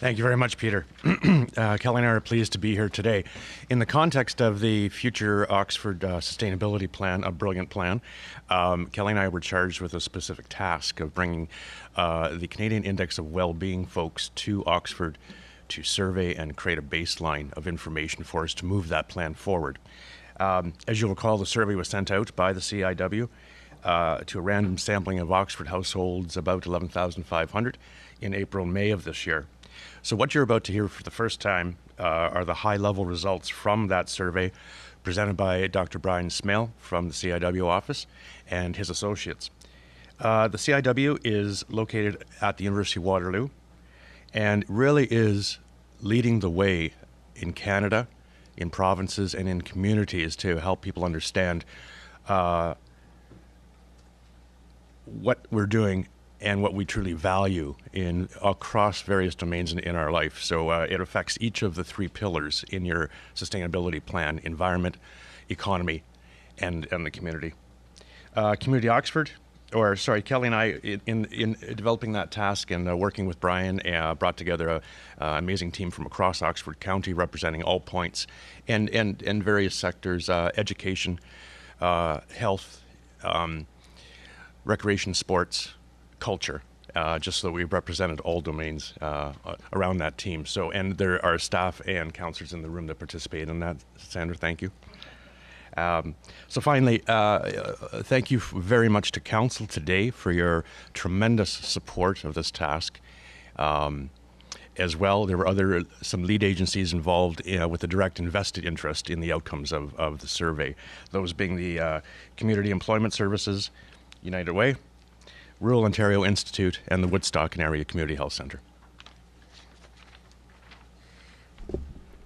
Thank you very much, Peter. Kelly and I are pleased to be here today. In the context of the future Oxford Sustainability Plan, a brilliant plan, Kelly and I were charged with a specific task of bringing the Canadian Index of Wellbeing folks to Oxford to survey and create a baseline of information for us to move that plan forward. As you'll recall, the survey was sent out by the CIW to a random sampling of Oxford households, about 11,500, in April and May of this year. So what you're about to hear for the first time are the high-level results from that survey presented by Dr. Brian Smale from the CIW office and his associates. The CIW is located at the University of Waterloo and really is leading the way in Canada, in provinces, and in communities to help people understand what we're doing and what we truly value in across various domains in our life. So it affects each of the three pillars in your sustainability plan: environment, economy, and the community. Community Oxford, Kelly and I, in developing that task and working with Brian, brought together an amazing team from across Oxford County representing all points and various sectors: education, health, recreation, sports, culture, just so that we represented all domains around that team. So, and there are staff and counselors in the room that participate in that. Sandra, thank you. So finally, thank you very much to Council today for your tremendous support of this task. As well, there were some lead agencies involved with a direct invested interest in the outcomes of the survey, those being the Community Employment Services, United Way, Rural Ontario Institute, and the Woodstock and Area Community Health Centre.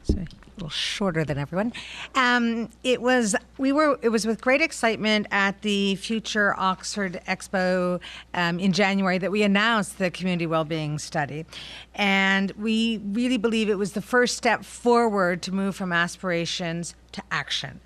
Sorry, a little shorter than everyone. It was with great excitement at the Future Oxford Expo in January that we announced the Community Wellbeing Study. And we really believe it was the first step forward to move from aspirations to action.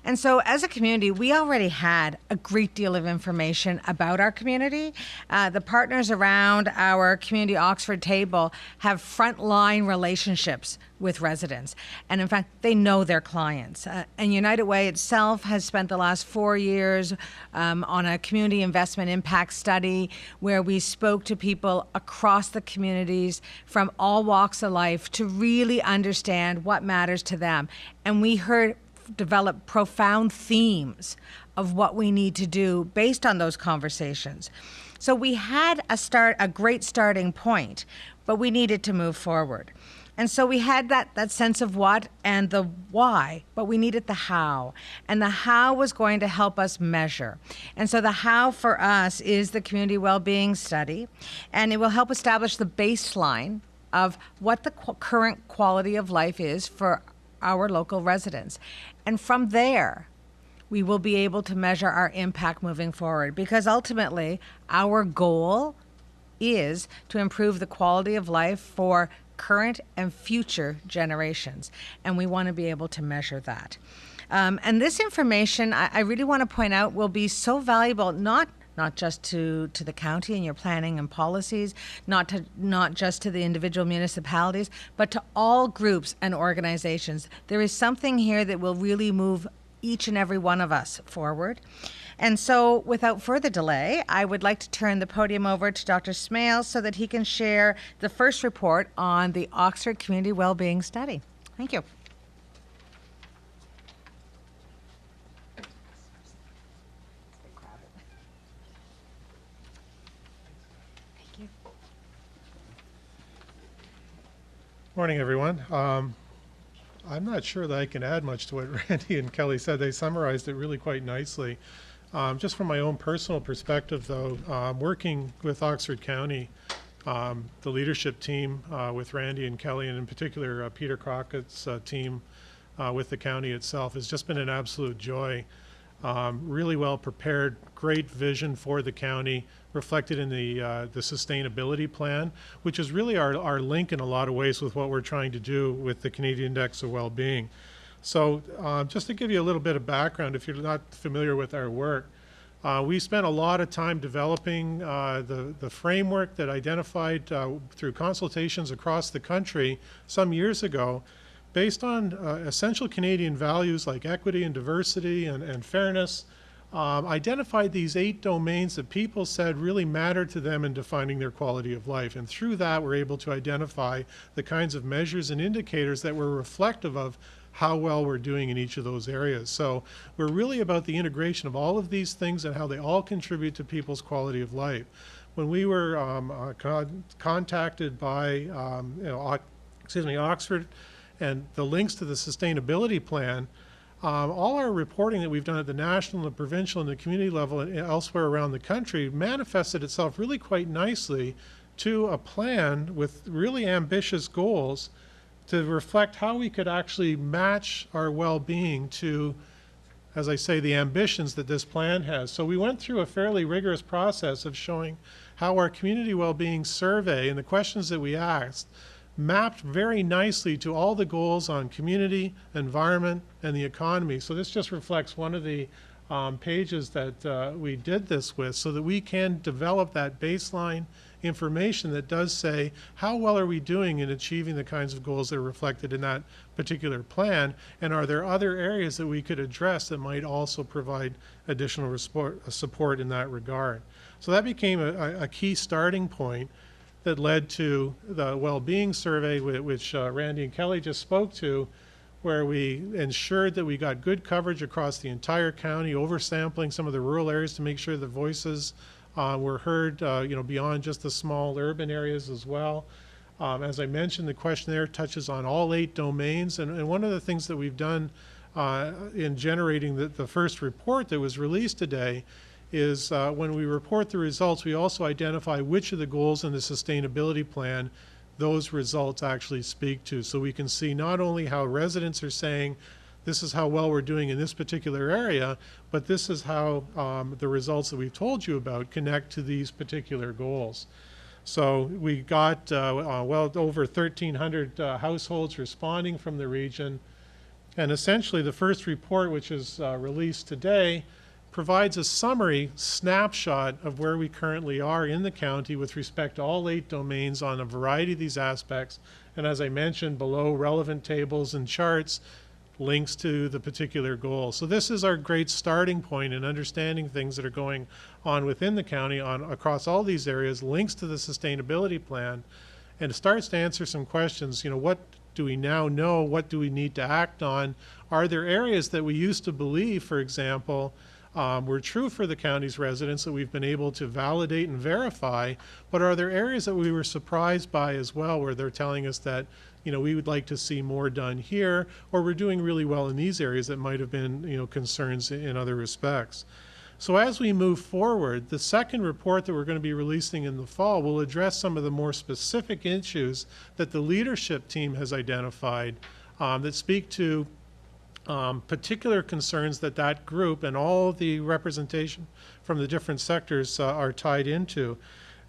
And so as a community, we already had a great deal of information about our community. The partners around our Community Oxford table have frontline relationships with residents. And in fact, they know their clients. And United Way itself has spent the last 4 years on a community investment impact study where we spoke to people across the communities from all walks of life to really understand what matters to them. And we develop profound themes of what we need to do based on those conversations. So we had a great starting point, but we needed to move forward. And so we had that sense of what and the why, but we needed the how. And the how was going to help us measure. And so the how for us is the Community Wellbeing Study, and it will help establish the baseline of what the current quality of life is for our local residents. And from there, we will be able to measure our impact moving forward, because ultimately our goal is to improve the quality of life for current and future generations. And we want to be able to measure that. And this information, I really want to point out, will be so valuable, not just to the county and your planning and policies, not just to the individual municipalities, but to all groups and organizations. There is something here that will really move each and every one of us forward. And so without further delay, I would like to turn the podium over to Dr. Smale so that he can share the first report on the Oxford Community Wellbeing Study. Thank you. Morning, everyone. I'm not sure that I can add much to what Randy and Kelly said. They summarized it really quite nicely. Just from my own personal perspective, though, working with Oxford County, the leadership team with Randy and Kelly, and in particular Peter Crockett's team with the county itself, has just been an absolute joy. Really well prepared, great vision for the county, reflected in the sustainability plan, which is really our link in a lot of ways with what we're trying to do with the Canadian Index of Wellbeing. So just to give you a little bit of background, if you're not familiar with our work, We spent a lot of time developing the framework that identified through consultations across the country some years ago, based on essential Canadian values like equity and diversity and fairness, identified these 8 domains that people said really mattered to them in defining their quality of life. And through that, we're able to identify the kinds of measures and indicators that were reflective of how well we're doing in each of those areas. So we're really about the integration of all of these things and how they all contribute to people's quality of life. When we were contacted by Oxford and the links to the sustainability plan, all our reporting that we've done at the national, the provincial, and the community level and elsewhere around the country manifested itself really quite nicely to a plan with really ambitious goals to reflect how we could actually match our well-being to, as I say, the ambitions that this plan has. So we went through a fairly rigorous process of showing how our community well-being survey and the questions that we asked mapped very nicely to all the goals on community, environment, and the economy. So this just reflects one of the pages that we did this with, so that we can develop that baseline information that does say how well are we doing in achieving the kinds of goals that are reflected in that particular plan, and are there other areas that we could address that might also provide additional support in that regard. So that became a key starting point that led to the well-being survey, which Randy and Kelly just spoke to, where we ensured that we got good coverage across the entire county, oversampling some of the rural areas to make sure the voices were heard, beyond just the small urban areas as well. As I mentioned, the questionnaire touches on all 8 domains, and one of the things that we've done in generating the first report that was released today is when we report the results, we also identify which of the goals in the sustainability plan those results actually speak to. So we can see not only how residents are saying, this is how well we're doing in this particular area, but this is how the results that we've told you about connect to these particular goals. So we got well over 1,300 households responding from the region. And essentially the first report, which is released today, provides a summary snapshot of where we currently are in the county with respect to all 8 domains on a variety of these aspects. And as I mentioned below, relevant tables and charts, links to the particular goal. So this is our great starting point in understanding things that are going on within the county across all these areas, links to the sustainability plan, and it starts to answer some questions. What do we now know? What do we need to act on? Are there areas that we used to believe, for example, were true for the county's residents that we've been able to validate and verify, but are there areas that we were surprised by as well, where they're telling us that we would like to see more done here, or we're doing really well in these areas that might have been concerns in other respects. So as we move forward, the second report that we're going to be releasing in the fall will address some of the more specific issues that the leadership team has identified that speak to particular concerns that group and all the representation from the different sectors are tied into.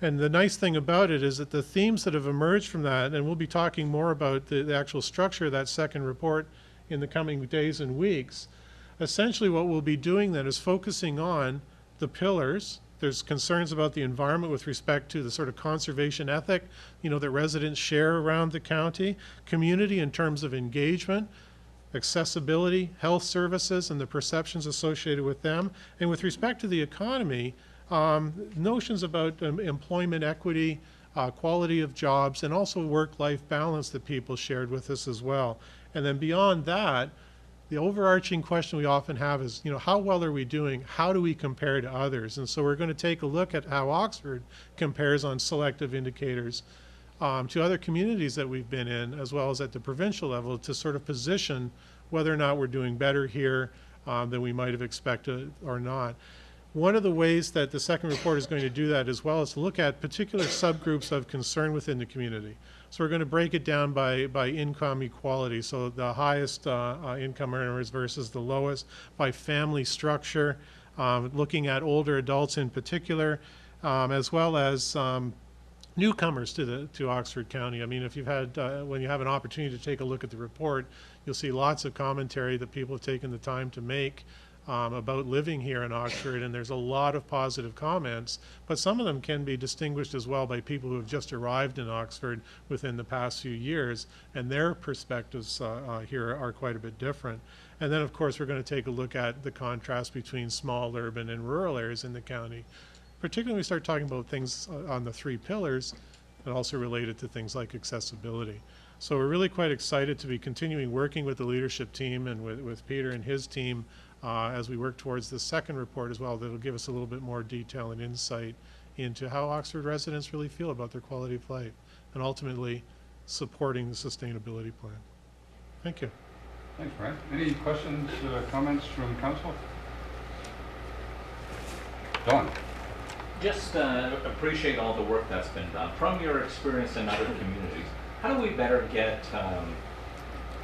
And the nice thing about it is that the themes that have emerged from that, and we'll be talking more about the actual structure of that second report in the coming days and weeks, essentially what we'll be doing then is focusing on the pillars. There's concerns about the environment with respect to the sort of conservation ethic, that residents share around the county, community in terms of engagement, accessibility, health services, and the perceptions associated with them. And with respect to the economy, notions about employment equity, quality of jobs, and also work-life balance that people shared with us as well. And then beyond that, the overarching question we often have is, how well are we doing? How do we compare to others? And so we're going to take a look at how Oxford compares on selective indicators to other communities that we've been in, as well as at the provincial level, to sort of position whether or not we're doing better here than we might have expected or not. One of the ways that the second report is going to do that as well is to look at particular subgroups of concern within the community. So we're going to break it down by income equality, so the highest income earners versus the lowest, by family structure, looking at older adults in particular, as well as newcomers to Oxford County. I mean, if you've had, when you have an opportunity to take a look at the report, you'll see lots of commentary that people have taken the time to make about living here in Oxford, and there's a lot of positive comments, but some of them can be distinguished as well by people who have just arrived in Oxford within the past few years, and their perspectives here are quite a bit different. And then, of course, we're going to take a look at the contrast between small urban and rural areas in the county, particularly when we start talking about things on the 3 pillars, and also related to things like accessibility. So we're really quite excited to be continuing working with the leadership team and with Peter and his team as we work towards the second report as well, that'll give us a little bit more detail and insight into how Oxford residents really feel about their quality of life, and ultimately supporting the sustainability plan. Thank you. Thanks, Brian. Any questions, comments from council? Don. Just appreciate all the work that's been done. From your experience in other communities, how do we better get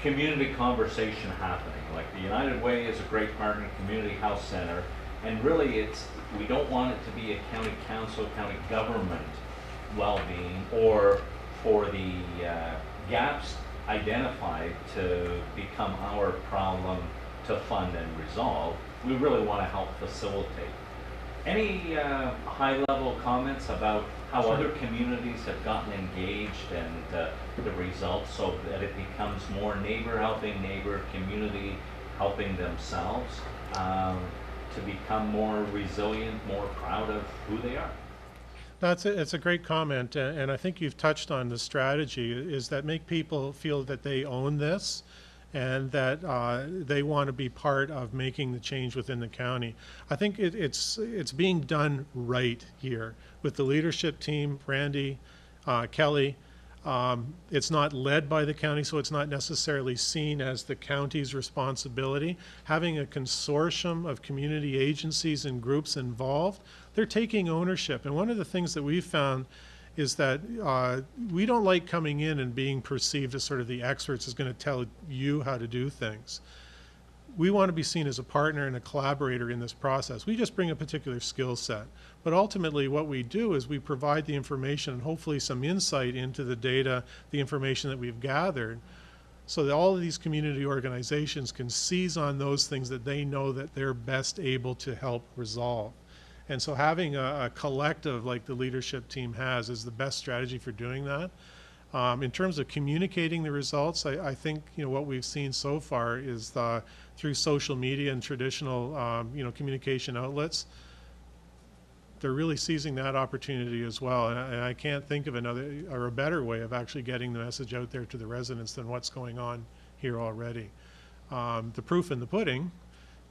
community conversation happening? Like the United Way is a great partner, community health center, and really we don't want it to be a county council, county government well-being, or for the gaps identified to become our problem to fund and resolve. We really want to help facilitate. Any high-level comments about how other communities have gotten engaged and the results, so that it becomes more neighbor helping neighbor, community helping themselves to become more resilient, more proud of who they are? It's a great comment, and I think you've touched on the strategy, is that make people feel that they own this and that they want to be part of making the change within the county. I think it's being done right here with the leadership team, Randy, Kelly. It's not led by the county, so it's not necessarily seen as the county's responsibility. Having a consortium of community agencies and groups involved, they're taking ownership. And one of the things that we've found is that we don't like coming in and being perceived as sort of the experts is going to tell you how to do things. We want to be seen as a partner and a collaborator in this process. We just bring a particular skill set. But ultimately what we do is we provide the information and hopefully some insight into the data, the information that we've gathered, so that all of these community organizations can seize on those things that they know that they're best able to help resolve. And so having a collective like the leadership team has is the best strategy for doing that. In terms of communicating the results, I think what we've seen so far is through social media and traditional communication outlets, they're really seizing that opportunity as well. And I can't think of another or a better way of actually getting the message out there to the residents than what's going on here already. The proof in the pudding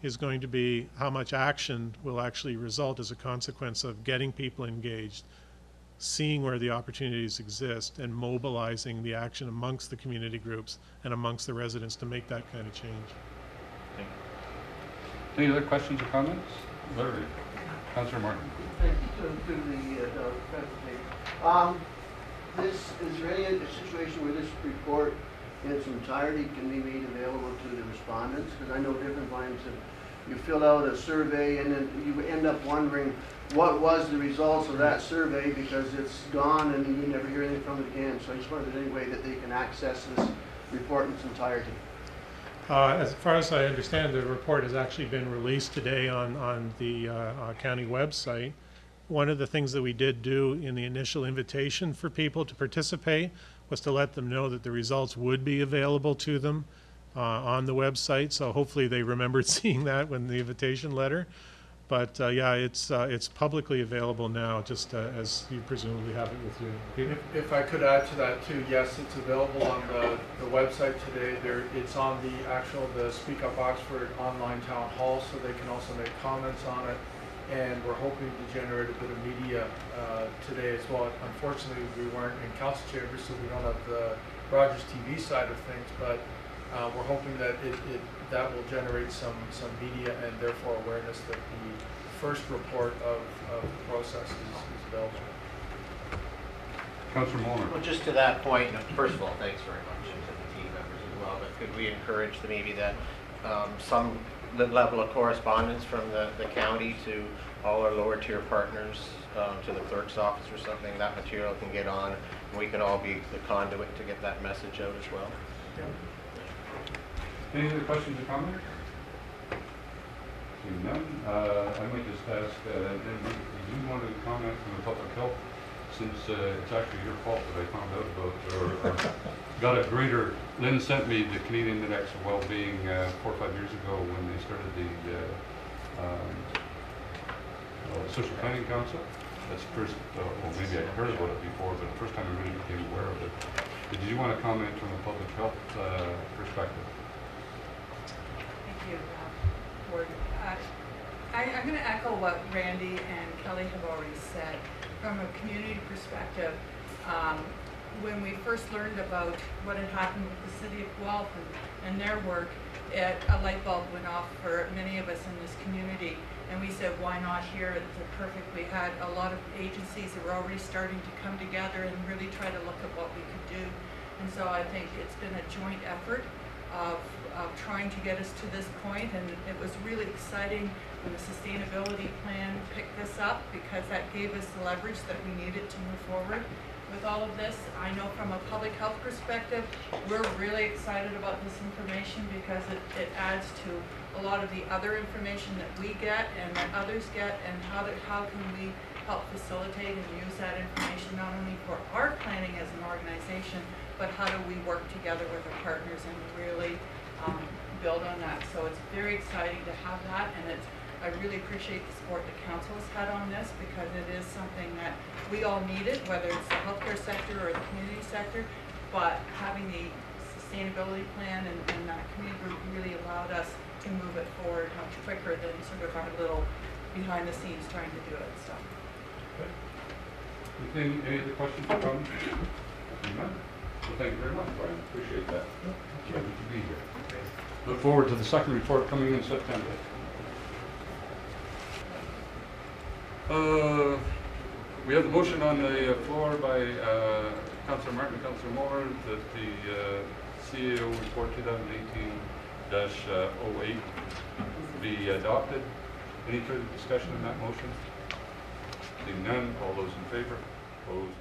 is going to be how much action will actually result as a consequence of getting people engaged, seeing where the opportunities exist, and mobilizing the action amongst the community groups and amongst the residents to make that kind of change. Thank you. Any other questions or comments? Larry. Councillor Martin. Thank you to the presentation. Is there any situation where this report in its entirety can be made available to the respondents? Because I know different times you fill out a survey and then you end up wondering what was the results of that survey because it's gone and you never hear anything from it again. So I just wondered if there's any way that they can access this report in its entirety. As far as I understand, the report has actually been released today on the county website. One of the things that we did do in the initial invitation for people to participate was to let them know that the results would be available to them on the website. So hopefully they remembered seeing that when the invitation letter. But yeah, it's publicly available now, just as you presumably have it with you. Peter? If I could add to that too, yes, it's available on the website today. It's on the Speak Up Oxford online town hall, so they can also make comments on it. And we're hoping to generate a bit of media today as well. Unfortunately, we weren't in council chambers, so we don't have the Rogers TV side of things, but we're hoping that that will generate some media and therefore awareness that the first report of the process is available. Councillor Molnar. Well, just to that point, first of all, thanks very much to the team members as well, but could we encourage maybe that some level of correspondence from the county to all our lower tier partners, to the clerk's office or something, that material can get on, and we can all be the conduit to get that message out as well. Yeah. Any other questions or comments? Seeing none, I might just ask, and do you want to comment from the public health, since it's actually your fault that I found out about, or got a greater, Lynn sent me the Canadian Index of Wellbeing 4 or 5 years ago when they started the Social Planning Council. That's the first, well, maybe I'd heard about it before, but the first time I really became aware of it. Did you want to comment from a public health perspective? Thank you, Board. I'm going to echo what Randy and Kelly have already said. From a community perspective, when we first learned about what had happened with the City of Guelph and their work, a light bulb went off for many of us in this community. And we said, why not here? It's perfect. We had a lot of agencies that were already starting to come together and really try to look at what we could do. And so I think it's been a joint effort of trying to get us to this point, and it was really exciting when the sustainability plan picked this up, because that gave us the leverage that we needed to move forward with all of this. I know from a public health perspective, we're really excited about this information because it adds to a lot of the other information that we get and that others get, and how can we help facilitate and use that information not only for our planning as an organization, but how do we work together with our partners and really build on that. So it's very exciting to have that, and I really appreciate the support the council has had on this, because it is something that we all needed, whether it's the healthcare sector or the community sector, but having the sustainability plan and that community group really allowed us to move it forward much quicker than sort of our little behind the scenes trying to do it. So. Okay. Any other questions or comments? None? Well, thank you very much, Brian. Appreciate that. Glad to be here. Look forward to the second report coming in September. We have the motion on the floor by Councillor Martin and Councillor Moore that the CAO report 2018-08 be adopted. Any further discussion on that motion? Seeing none, all those in favor? Opposed?